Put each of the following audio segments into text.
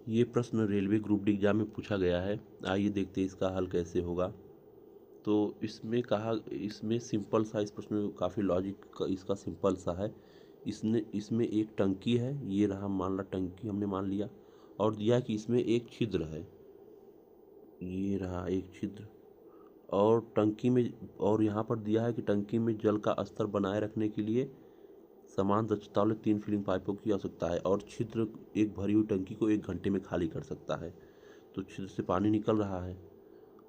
ये प्रश्न railway group D exam में पूछा गया है। आइए देखते हैं इसका हल कैसे होगा। तो इसमें सिंपल सा, इस प्रश्न में काफ़ी लॉजिक इसका सिंपल सा है। इसमें एक टंकी है, ये रहा मान ला टंकी हमने मान लिया, और दिया कि इसमें एक छिद्र है, ये रहा एक छिद्र, और टंकी में, और यहाँ पर दिया है कि टंकी में जल का स्तर बनाए रखने के लिए समान दक्षता वाले 3 फिलिंग पाइपों की आवश्यकता है, और छिद्र एक भरी हुई टंकी को 1 घंटे में खाली कर सकता है। तो छिद्र से पानी निकल रहा है।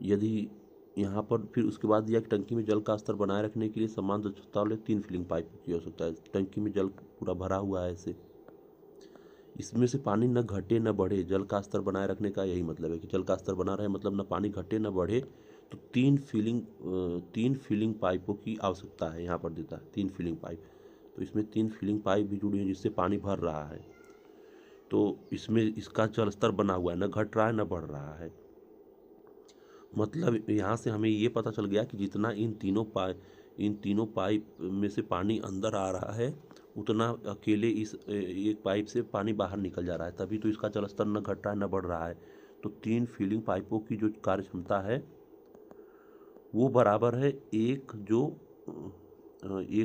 यदि यहाँ पर फिर उसके बाद दिया कि टंकी में जल का स्तर बनाए रखने के लिए समान दक्षता वाले 3 फिलिंग पाइपों की आवश्यकता है। टंकी में जल पूरा भरा हुआ है ऐसे, इसमें से पानी न घटे न बढ़े, जल का स्तर बनाए रखने का यही मतलब है कि जल का स्तर बना रहे, मतलब न पानी घटे न बढ़े। तो 3 फिलिंग पाइपों की आवश्यकता है, यहाँ पर देता है 3 फिलिंग पाइप। तो इसमें 3 फिलिंग पाइप भी जुड़ी है जिससे पानी भर रहा है। तो इसमें इसका जल स्तर बना हुआ है, न घट रहा है न बढ़ रहा है। मतलब यहाँ से हमें ये पता चल गया कि जितना इन तीनों पाइप में से पानी अंदर आ रहा है, उतना अकेले इस एक पाइप से पानी बाहर निकल जा रहा है, तभी तो इसका जल स्तर न घट रहा है न बढ़ रहा है। तो 3 फिलिंग पाइपों की जो कार्य क्षमता है वो बराबर है एक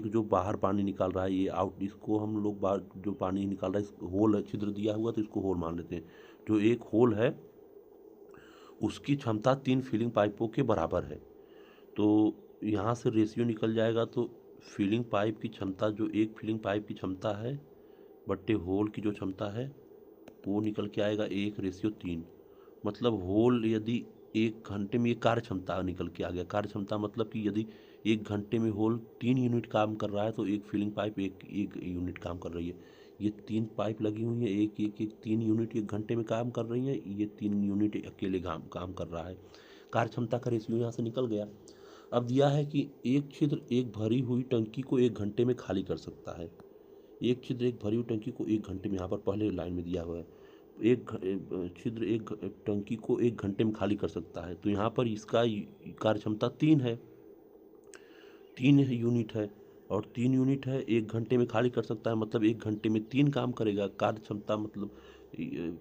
जो बाहर पानी निकाल रहा है, ये आउट, इसको हम लोग बाहर जो पानी निकाल रहा है, इस होल छिद्र दिया हुआ तो इसको होल मान लेते हैं। जो एक होल है उसकी क्षमता 3 फिलिंग पाइपों के बराबर है। तो यहाँ से रेशियो निकल जाएगा, तो फिलिंग पाइप की क्षमता, जो एक फिलिंग पाइप की क्षमता है बट्टे होल की जो क्षमता है, वो निकल के आएगा 1:3। मतलब होल यदि 1 घंटे में, ये कार्य क्षमता निकल के आ गया। कार्य क्षमता मतलब कि यदि 1 घंटे में होल 3 यूनिट काम कर रहा है तो एक फिलिंग पाइप एक यूनिट काम कर रही है। ये 3 पाइप लगी हुई हैं, एक 3 यूनिट 1 घंटे में काम कर रही हैं, ये 3 यूनिट अकेले काम कर रहा है। कार्य क्षमता का रेशियो यहाँ से निकल गया। अब दिया है कि एक छिद्र एक भरी हुई टंकी को 1 घंटे में खाली कर सकता है। एक छिद्र एक भरी हुई टंकी को 1 घंटे में, यहाँ पर पहले लाइन में दिया हुआ है, छिद्र एक टंकी को 1 घंटे में खाली कर सकता है। तो यहाँ पर इसका कार्य क्षमता 3 है, 3 यूनिट है, और 3 यूनिट है, 1 घंटे में खाली कर सकता है, मतलब 1 घंटे में 3 काम करेगा। कार्य क्षमता मतलब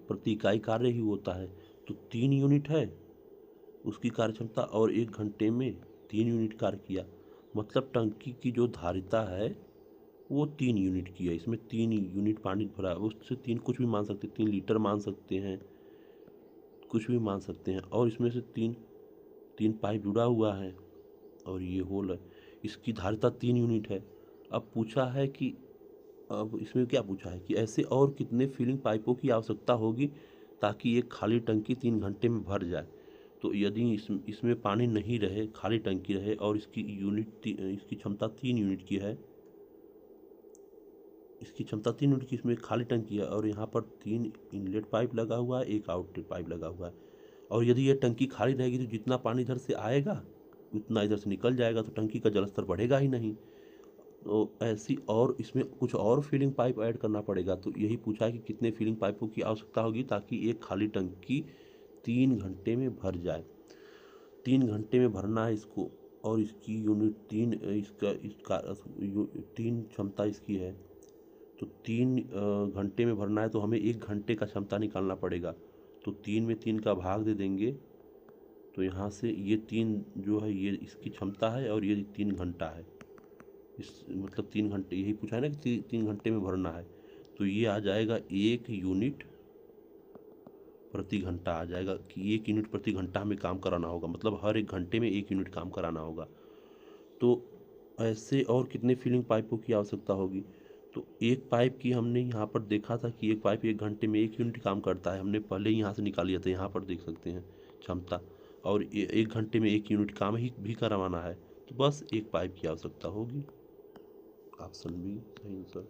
प्रति इकाई कार्य ही होता है। तो 3 यूनिट है उसकी कार्य क्षमता, और 1 घंटे में 3 यूनिट कार्य किया, मतलब टंकी की जो धारिता है वो 3 यूनिट की है। इसमें 3 यूनिट पानी भरा है, उससे 3 कुछ भी मान सकते हैं, 3 लीटर मान सकते हैं, कुछ भी मान सकते हैं। और इसमें से तीन पाइप जुड़ा हुआ है, और ये होल है, इसकी धारिता 3 यूनिट है। अब पूछा है कि, अब इसमें क्या पूछा है कि ऐसे और कितने फिलिंग पाइपों की आवश्यकता होगी ताकि एक खाली टंकी 3 घंटे में भर जाए। तो यदि इसमें पानी नहीं रहे, खाली टंकी रहे, और इसकी क्षमता 3 यूनिट की है, इसकी क्षमता 3 यूनिट की, इसमें खाली टंकी है, और यहाँ पर 3 इनलेट पाइप लगा हुआ है, 1 आउटलेट पाइप लगा हुआ है। और यदि ये टंकी खाली रहेगी तो जितना पानी इधर से आएगा उतना इधर से निकल जाएगा, तो टंकी का जलस्तर बढ़ेगा ही नहीं। तो ऐसी, और इसमें कुछ और फिलिंग पाइप ऐड करना पड़ेगा। तो यही पूछा है कि कितने फिलिंग पाइपों की आवश्यकता होगी ताकि एक खाली टंकी 3 घंटे में भर जाए। 3 घंटे में भरना है इसको, और इसकी यूनिट 3, इसका 3 क्षमता इसकी है। तो 3 घंटे में भरना है तो हमें 1 घंटे का क्षमता निकालना पड़ेगा। तो 3 में 3 का भाग दे देंगे, तो यहाँ से ये 3 जो है ये इसकी क्षमता है, और ये 3 घंटा है। इस मतलब 3 घंटे, यही पूछा है ना कि 3 घंटे में भरना है, तो ये आ जाएगा 1 यूनिट प्रति घंटा आ जाएगा, कि 1 यूनिट प्रति घंटा हमें काम कराना होगा, मतलब हर 1 घंटे में 1 यूनिट काम कराना होगा। तो ऐसे और कितने फिलिंग पाइपों की आवश्यकता होगी। तो एक पाइप की हमने यहाँ पर देखा था कि एक पाइप 1 घंटे में 1 यूनिट काम करता है, हमने पहले ही यहाँ से निकाल लिया था, यहाँ पर देख सकते हैं क्षमता। और 1 घंटे में 1 यूनिट काम ही भी करवाना है, तो बस एक पाइप की आवश्यकता होगी। ऑप्शन बी सही आंसर।